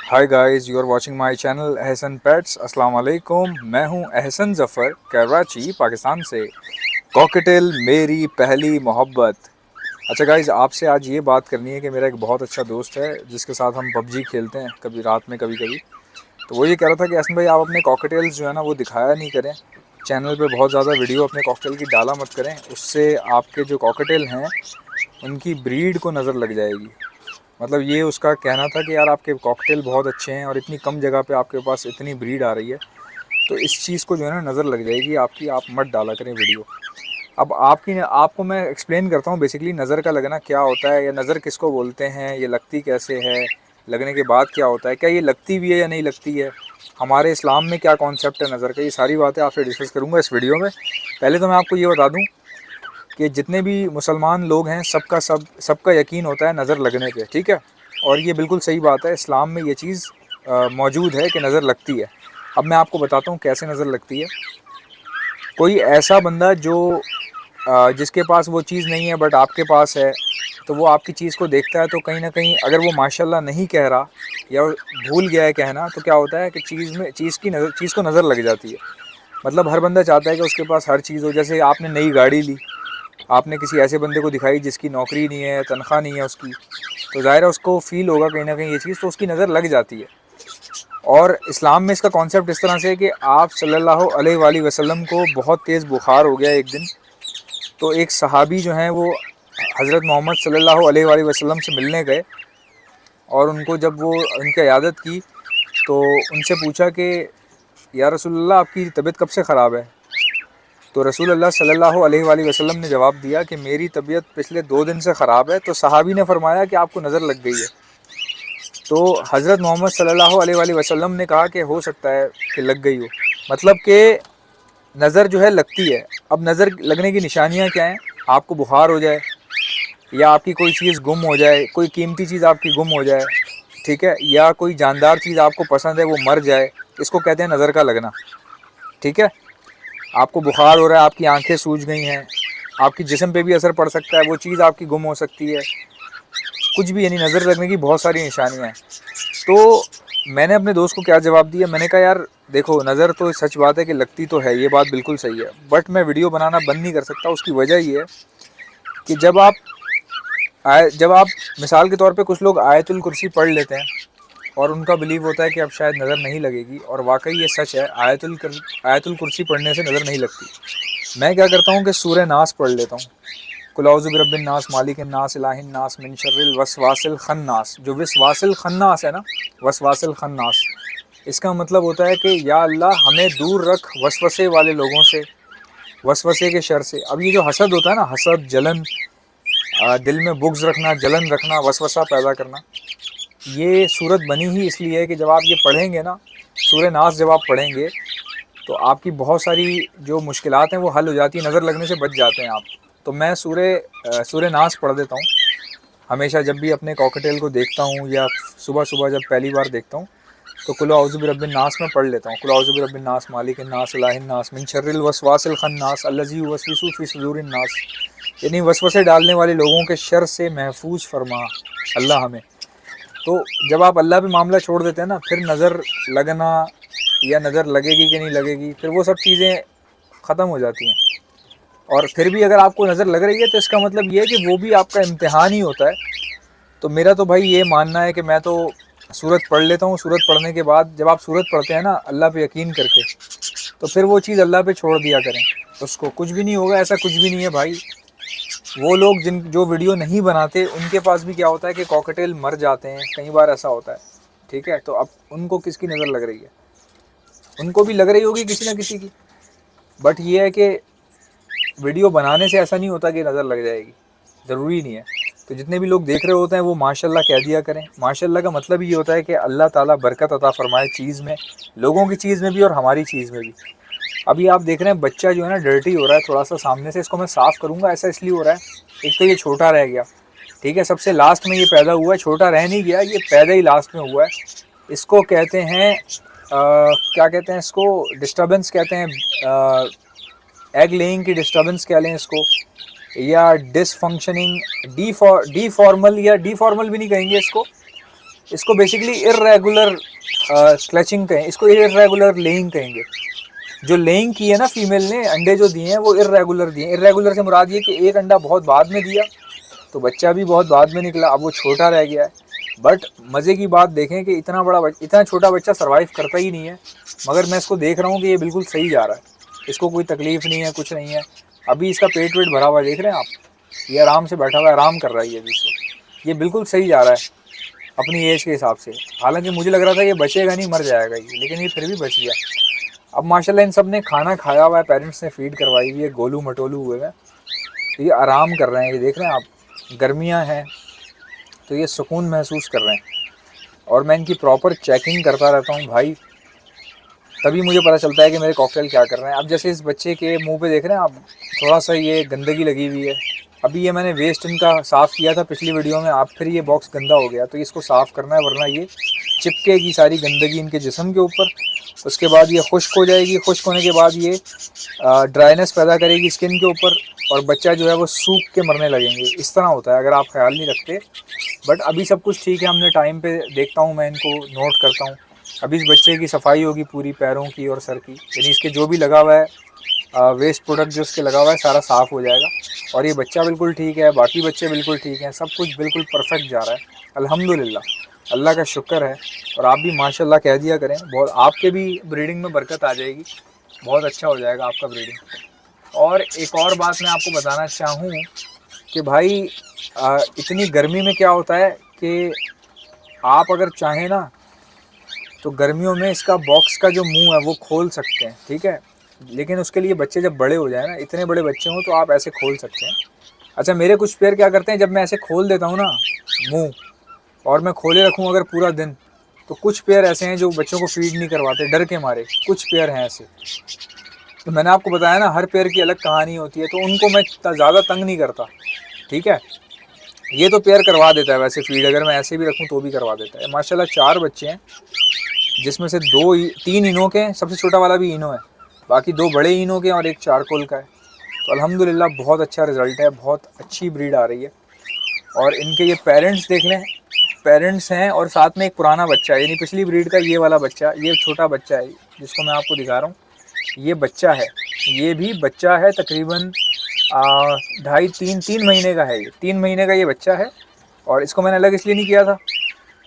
Hi guys, you are watching my channel Ehsan pets. अस्सलाम वालेकुम। मैं हूं एहसन ज़फ़र, कराची पाकिस्तान से। कॉकटेल मेरी पहली मोहब्बत। अच्छा गाइस, आपसे आज ये बात करनी है कि मेरा एक बहुत अच्छा दोस्त है जिसके साथ हम पबजी खेलते हैं कभी रात में कभी कभी। तो वो ये कह रहा था कि एहसन भाई, आप अपने कॉकटेल्स जो है ना वो दिखाया नहीं करें चैनल पे, बहुत ज़्यादा वीडियो अपने कॉकटेल की डाला मत करें, उससे आपके जो कॉकटेल हैं उनकी ब्रीड को नज़र लग जाएगी। मतलब ये उसका कहना था कि यार आपके कॉकटेल बहुत अच्छे हैं और इतनी कम जगह पे आपके पास इतनी ब्रीड आ रही है, तो इस चीज़ को जो है ना नज़र लग जाएगी आपकी, आप मत डाला करें वीडियो। अब आपको मैं एक्सप्लेन करता हूँ बेसिकली नज़र का लगना क्या होता है, या नज़र किसको बोलते हैं, ये लगती कैसे है, लगने के बाद क्या होता है, क्या ये लगती भी है या नहीं लगती है, हमारे इस्लाम में क्या कॉन्सेप्ट है नज़र का, ये सारी बातें आपसे डिस्कस करूँगा इस वीडियो में। पहले तो मैं आपको ये बता दूँ कि जितने भी मुसलमान लोग हैं सबका यकीन होता है नज़र लगने पे, ठीक है। और ये बिल्कुल सही बात है, इस्लाम में ये चीज़ मौजूद है कि नज़र लगती है। अब मैं आपको बताता हूँ कैसे नज़र लगती है। कोई ऐसा बंदा जो जिसके पास वो चीज़ नहीं है बट आपके पास है, तो वो आपकी चीज़ को देखता है, तो कहीं ना कहीं अगर वो माशाल्लाह नहीं कह रहा या भूल गया है कहना, तो क्या होता है कि चीज़ को नज़र लग जाती है। मतलब हर बंदा चाहता है कि उसके पास हर चीज़ हो। जैसे आपने नई गाड़ी ली, आपने किसी ऐसे बंदे को दिखाई जिसकी नौकरी नहीं है, तनख्वाह नहीं है उसकी, तो ज़ाहिर है उसको फ़ील होगा कहीं ना कहीं ये चीज़, तो उसकी नज़र लग जाती है। और इस्लाम में इसका कॉन्सेप्ट इस तरह से है कि आप सल्लल्लाहु अलैहि वसल्लम को बहुत तेज़ बुखार हो गया एक दिन। तो एक सहाबी जो हैं वो हज़रत मोहम्मद सल्लल्लाहु अलैहि वसल्लम से मिलने गए, और उनको जब वो उनकी इयादत की तो उनसे पूछा कि या रसूलल्लाह, आपकी तबीयत कब से ख़राब है। तो रसूल अल्लाह सल्लल्लाहु अलैहि वसल्लम ने जवाब दिया कि मेरी तबीयत पिछले 2 दिन से ख़राब है। तो सहाबी ने फरमाया कि आपको नज़र लग गई है। तो हज़रत मोहम्मद सल्लल्लाहु अलैहि वसल्लम ने कहा कि हो सकता है कि लग गई हो, मतलब कि नज़र जो है लगती है। अब नज़र लगने की निशानियाँ क्या हैं? आपको बुखार हो जाए, या आपकी कोई चीज़ गुम हो जाए, कोई कीमती चीज़ आपकी गुम हो जाए, ठीक है, या कोई जानदार चीज़ आपको पसंद है वो मर जाए, इसको कहते हैं नज़र का लगना, ठीक है। आपको बुखार हो रहा है, आपकी आंखें सूज गई हैं, आपकी जिस्म पे भी असर पड़ सकता है, वो चीज़ आपकी गुम हो सकती है, कुछ भी, यानी नज़र लगने की बहुत सारी निशानियाँ हैं। तो मैंने अपने दोस्त को क्या जवाब दिया, मैंने कहा यार देखो, नज़र तो सच बात है कि लगती तो है, ये बात बिल्कुल सही है, बट मैं वीडियो बनाना बंद नहीं कर सकता। उसकी वजह ये है कि जब आप मिसाल के तौर पे कुछ लोग आयतुल कुर्सी पढ़ लेते हैं और उनका बिलीव होता है कि अब शायद नज़र नहीं लगेगी, और वाकई ये सच है, आयतुल कुर्सी पढ़ने से नज़र नहीं लगती। मैं क्या करता हूँ कि सूरह नास पढ़ लेता हूँ, कुल औज़ु बिरब्बिन नास मालिकिन नास इलाहिन नास मिन शर्रिल वसवासिल खन्नास। जो विसवासिल खन्नास है ना, वसवासिल खन्नास, इसका मतलब होता है कि या अल्लाह हमें दूर रख वसवसे वाले लोगों से, वसवसे के शर से। अब ये जो हसद होता है ना, हसद, जलन, दिल में बुग्ज़ रखना, जलन रखना, वसवसा पैदा करना, ये सूरत बनी ही इसलिए है कि जब आप ये पढ़ेंगे ना, सूरह नास जब आप पढ़ेंगे, तो आपकी बहुत सारी जो मुश्किलात हैं वो हल हो जाती है, नज़र लगने से बच जाते हैं आप। तो मैं सूरह नास पढ़ देता हूँ हमेशा जब भी अपने कॉकटेल को देखता हूँ, या सुबह सुबह जब पहली बार देखता हूँ, तो कुल औज़ु बिरब्बिन नास में पढ़ लेता हूँ। कुल औज़ु बिरब्बिन नास मालिकिन नास इलाहिन नास मिन शर्रिल वसवासिल खन्नास अल्लज़ी युवस्विसु फ़ी सुदूरिन नास, यानी वसवसे डालने वाले लोगों के शर से महफूज फरमा अल्लाह हमें। तो जब आप अल्लाह पे मामला छोड़ देते हैं ना, फिर नज़र लगना या नज़र लगेगी कि नहीं लगेगी, फिर वो सब चीज़ें ख़त्म हो जाती हैं। और फिर भी अगर आपको नज़र लग रही है तो इसका मतलब ये है कि वो भी आपका इम्तिहान ही होता है। तो मेरा तो भाई ये मानना है कि मैं तो सूरत पढ़ लेता हूँ। सूरत पढ़ने के बाद जब आप सूरत पढ़ते हैं ना अल्लाह पे यकीन करके, तो फिर वो चीज़ अल्लाह पे छोड़ दिया करें, उसको कुछ भी नहीं होगा, ऐसा कुछ भी नहीं है भाई। वो लोग जो वीडियो नहीं बनाते उनके पास भी क्या होता है कि कॉकटेल मर जाते हैं, कई बार ऐसा होता है, ठीक है। तो अब उनको किसकी नज़र लग रही है? उनको भी लग रही होगी किसी ना किसी की, बट ये है कि वीडियो बनाने से ऐसा नहीं होता कि नज़र लग जाएगी, ज़रूरी नहीं है। तो जितने भी लोग देख रहे होते हैं वो माशाल्लाह कह दिया करें। माशाल्लाह का मतलब ये होता है कि अल्लाह ताला बरकत अता फरमाए चीज़ में, लोगों की चीज़ में भी और हमारी चीज़ में भी। अभी आप देख रहे हैं बच्चा जो है ना डर्टी हो रहा है थोड़ा सा सामने से, इसको मैं साफ़ करूँगा, ऐसा इसलिए हो रहा है, एक तो ये छोटा रह गया, ठीक है, सबसे लास्ट में ये पैदा हुआ है, छोटा रह नहीं गया, ये पैदा ही लास्ट में हुआ है। इसको कहते हैं क्या कहते हैं इसको, डिस्टर्बेंस कहते हैं, एग लेइंग की डिस्टर्बेंस कह लें इसको, या डिसफंक्शनिंग, डी फॉर्मल, या डी फॉर्मल भी नहीं कहेंगे इसको, इसको बेसिकली इर्रेगुलर क्लचिंग कहें, इसको इर्रेगुलर लेइंग कहेंगे। जो लेइंग की है ना फीमेल ने, अंडे जो दिए हैं वो इर्रेगुलर दिए। इर्रेगुलर से मुराद ये कि एक अंडा बहुत बाद में दिया तो बच्चा भी बहुत बाद में निकला, अब वो छोटा रह गया है। बट मज़े की बात देखें कि इतना छोटा बच्चा सर्वाइव करता ही नहीं है, मगर मैं इसको देख रहा हूँ कि ये बिल्कुल सही जा रहा है, इसको कोई तकलीफ़ नहीं है, कुछ नहीं है। अभी इसका पेट वेट भरा हुआ देख रहे हैं आप, ये आराम से बैठा हुआ आराम कर रहा है ये भी, इसको ये बिल्कुल सही जा रहा है अपनी एज के हिसाब से। हालांकि मुझे लग रहा था ये बचेगा नहीं, मर जाएगा ये, लेकिन ये फिर भी बच गया। अब माशाल्लाह इन सब ने खाना खाया हुआ है, पेरेंट्स ने फीड करवाई हुई है, गोलू मटोलू हुए हैं, तो ये आराम कर रहे हैं। ये देख रहे हैं आप, गर्मियाँ हैं तो ये सुकून महसूस कर रहे हैं। और मैं इनकी प्रॉपर चेकिंग करता रहता हूँ भाई, तभी मुझे पता चलता है कि मेरे कॉकटेल क्या कर रहे हैं। अब जैसे इस बच्चे के मुंह पे देख रहे हैं आप, थोड़ा सा ये गंदगी लगी हुई है। अभी ये मैंने वेस्ट इनका साफ़ किया था पिछली वीडियो में, आप फिर ये बॉक्स गंदा हो गया तो इसको साफ़ करना है, वरना ये चिपकेगी सारी गंदगी इनके जिस्म के ऊपर। उसके बाद ये खुश्क हो जाएगी, खुश्क होने के बाद ये ड्राइनेस पैदा करेगी स्किन के ऊपर, और बच्चा जो है वो सूख के मरने लगेंगे। इस तरह होता है अगर आप ख्याल नहीं रखते। बट अभी सब कुछ ठीक है, हमने टाइम पे देखता हूँ, मैं इनको नोट करता हूँ। अभी इस बच्चे की सफाई होगी पूरी, पैरों की और सर की, यानी इसके जो भी लगा हुआ है वेस्ट प्रोडक्ट जो उसके लगा हुआ है सारा साफ़ हो जाएगा। और ये बच्चा बिल्कुल ठीक है, बाकी बच्चे बिल्कुल ठीक हैं, सब कुछ बिल्कुल परफेक्ट जा रहा है अल्हम्दुलिल्लाह, अल्लाह का शुक्र है। और आप भी माशाल्लाह कह दिया करें, बहुत आपके भी ब्रीडिंग में बरकत आ जाएगी, बहुत अच्छा हो जाएगा आपका ब्रीडिंग। और एक और बात मैं आपको बताना चाहूँ कि भाई इतनी गर्मी में क्या होता है कि आप अगर चाहें ना तो गर्मियों में इसका बॉक्स का जो मुंह है वो खोल सकते हैं, ठीक है। लेकिन उसके लिए बच्चे जब बड़े हो जाए ना, इतने बड़े बच्चे हों, तो आप ऐसे खोल सकते हैं। अच्छा, मेरे कुछ पेयर क्या करते हैं, जब मैं ऐसे खोल देता हूँ ना मुंह, और मैं खोले रखूँ अगर पूरा दिन, तो कुछ पेयर ऐसे हैं जो बच्चों को फीड नहीं करवाते डर के मारे, कुछ पेयर हैं ऐसे। तो मैंने आपको बताया ना, हर पेयर की अलग कहानी होती है, तो उनको मैं ज़्यादा तंग नहीं करता, ठीक है। ये तो पेयर करवा देता है वैसे फीड, अगर मैं ऐसे भी रखूँ तो भी करवा देता है। माशाल्लाह 4 बच्चे हैं, जिसमें से 3 इनो के हैं, सबसे छोटा वाला भी इनो है, बाकी 2 बड़े इनो के और 1 चारकोल का है। तो अल्हम्दुलिल्लाह बहुत अच्छा रिज़ल्ट है, बहुत अच्छी ब्रीड आ रही है। और इनके ये पेरेंट्स देख लें, पेरेंट्स हैं और साथ में एक पुराना बच्चा है, यानी पिछली ब्रीड का ये वाला बच्चा, ये छोटा बच्चा है जिसको मैं आपको दिखा रहा हूँ, ये बच्चा है। ये भी बच्चा है तकरीबन 2.5-3 महीने का है, ये 3 महीने का ये बच्चा है। और इसको मैंने अलग इसलिए नहीं किया था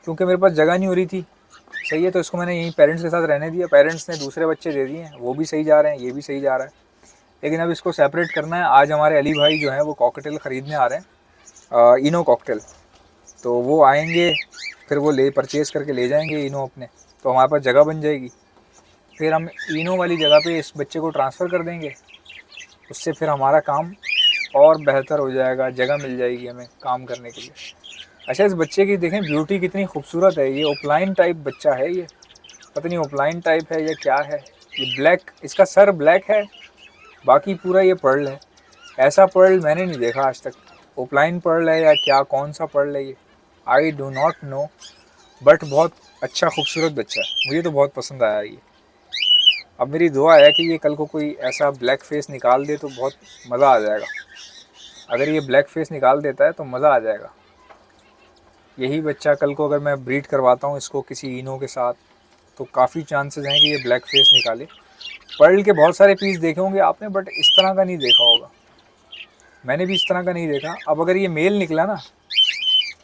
क्योंकि मेरे पास जगह नहीं हो रही थी, सही है, तो इसको मैंने यहीं पेरेंट्स के साथ रहने दिया। पेरेंट्स ने दूसरे बच्चे दे दिए हैं, वो भी सही जा रहे हैं, ये भी सही जा रहा है, लेकिन अब इसको सेपरेट करना है। आज हमारे अली भाई जो हैं वो कॉकटेल ख़रीदने आ रहे हैं, इनो कॉकटेल, तो वो आएंगे, फिर वो परचेज़ करके ले जाएंगे इनो अपने, तो हमारे पास जगह बन जाएगी। फिर हम इनो वाली जगह पे इस बच्चे को ट्रांसफ़र कर देंगे, उससे फिर हमारा काम और बेहतर हो जाएगा, जगह मिल जाएगी हमें काम करने के लिए। अच्छा, इस बच्चे की देखें ब्यूटी कितनी खूबसूरत है, ये ओपलाइन टाइप बच्चा है, ये पता नहीं ओपलाइन टाइप है या क्या है। ये ब्लैक, इसका सर ब्लैक है, बाकी पूरा ये पर्ल है। ऐसा पर्ल मैंने नहीं देखा आज तक, ओपलाइन पर्ल है या क्या, कौन सा पर्ल है ये, I do not know. But बहुत अच्छा खूबसूरत बच्चा है, मुझे तो बहुत पसंद आया ये। अब मेरी दुआ है कि ये कल को कोई ऐसा ब्लैक फेस निकाल दे तो बहुत मज़ा आ जाएगा। अगर ये ब्लैक फेस निकाल देता है तो मज़ा आ जाएगा। यही बच्चा कल को अगर मैं ब्रीड करवाता हूँ इसको किसी इनो के साथ, तो काफ़ी चांसेस हैं कि ये ब्लैक फेस निकाले। पर्ल के बहुत सारे पीस देखे होंगे आपने, बट इस तरह का नहीं देखा होगा, मैंने भी इस तरह का नहीं देखा। अब अगर ये मेल निकला ना,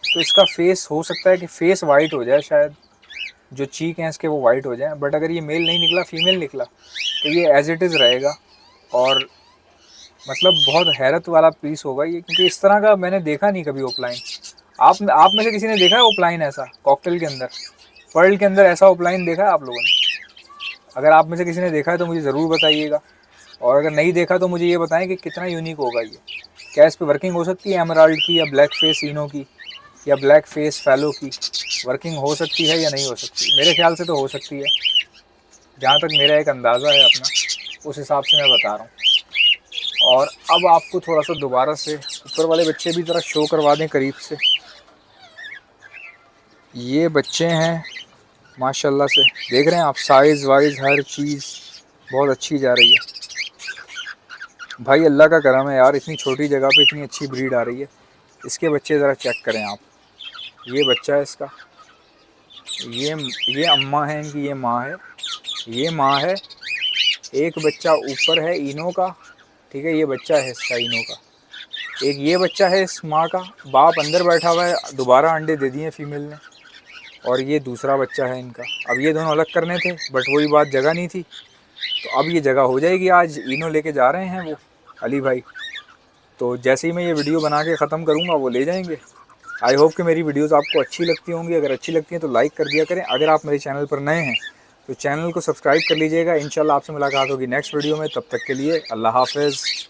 तो इसका फेस हो सकता है कि फेस वाइट हो जाए, शायद जो चीक हैं इसके वो वाइट हो जाए। बट अगर ये मेल नहीं निकला, फीमेल निकला, तो ये एज इट इज़ रहेगा। और मतलब बहुत हैरत वाला पीस होगा ये, क्योंकि इस तरह का मैंने देखा नहीं कभी ओपलाइन। आप में से किसी ने देखा है ओपलाइन ऐसा कॉकटेल के अंदर, पर्ल के अंदर ऐसा ओपलाइन देखा है आप लोगों ने? अगर आप में से किसी ने देखा है तो मुझे ज़रूर बताइएगा, और अगर नहीं देखा तो मुझे ये बताएं कि कितना यूनिक होगा ये। क्या इस पर वर्किंग हो सकती है एमराल्ड की, या ब्लैक फेस इनो की, या ब्लैक फेस फैलो की वर्किंग हो सकती है या नहीं हो सकती? मेरे ख्याल से तो हो सकती है, जहाँ तक मेरा एक अंदाज़ा है अपना, उस हिसाब से मैं बता रहा हूँ। और अब आपको थोड़ा सा दोबारा से ऊपर वाले बच्चे भी ज़रा शो करवा दें करीब से। ये बच्चे हैं माशाल्लाह से, देख रहे हैं आप, साइज़ वाइज हर चीज़ बहुत अच्छी जा रही है। भाई अल्लाह का करम है यार, इतनी छोटी जगह पे इतनी अच्छी ब्रीड आ रही है। इसके बच्चे ज़रा चेक करें आप, ये बच्चा है इसका, ये अम्मा है इनकी, ये माँ है, ये माँ है। एक बच्चा ऊपर है इनो का, ठीक है, ये बच्चा है इसका इनो का। एक ये बच्चा है इस माँ का, बाप अंदर बैठा हुआ है, दोबारा अंडे दे दिए फीमेल ने। और ये दूसरा बच्चा है इनका। अब ये दोनों अलग करने थे बट वही बात, जगह नहीं थी। तो अब ये जगह हो जाएगी, आज इनो लेके जा रहे हैं वो अली भाई। तो जैसे ही मैं ये वीडियो बना के ख़त्म करूँगा वो ले जाएंगे। आई होप कि मेरी वीडियोस आपको अच्छी लगती होंगी। अगर अच्छी लगती हैं तो लाइक कर दिया करें। अगर आप मेरे चैनल पर नए हैं तो चैनल को सब्सक्राइब कर लीजिएगा। इंशाल्लाह आपसे मुलाकात होगी नेक्स्ट वीडियो में। तब तक के लिए अल्लाह हाफ़िज़।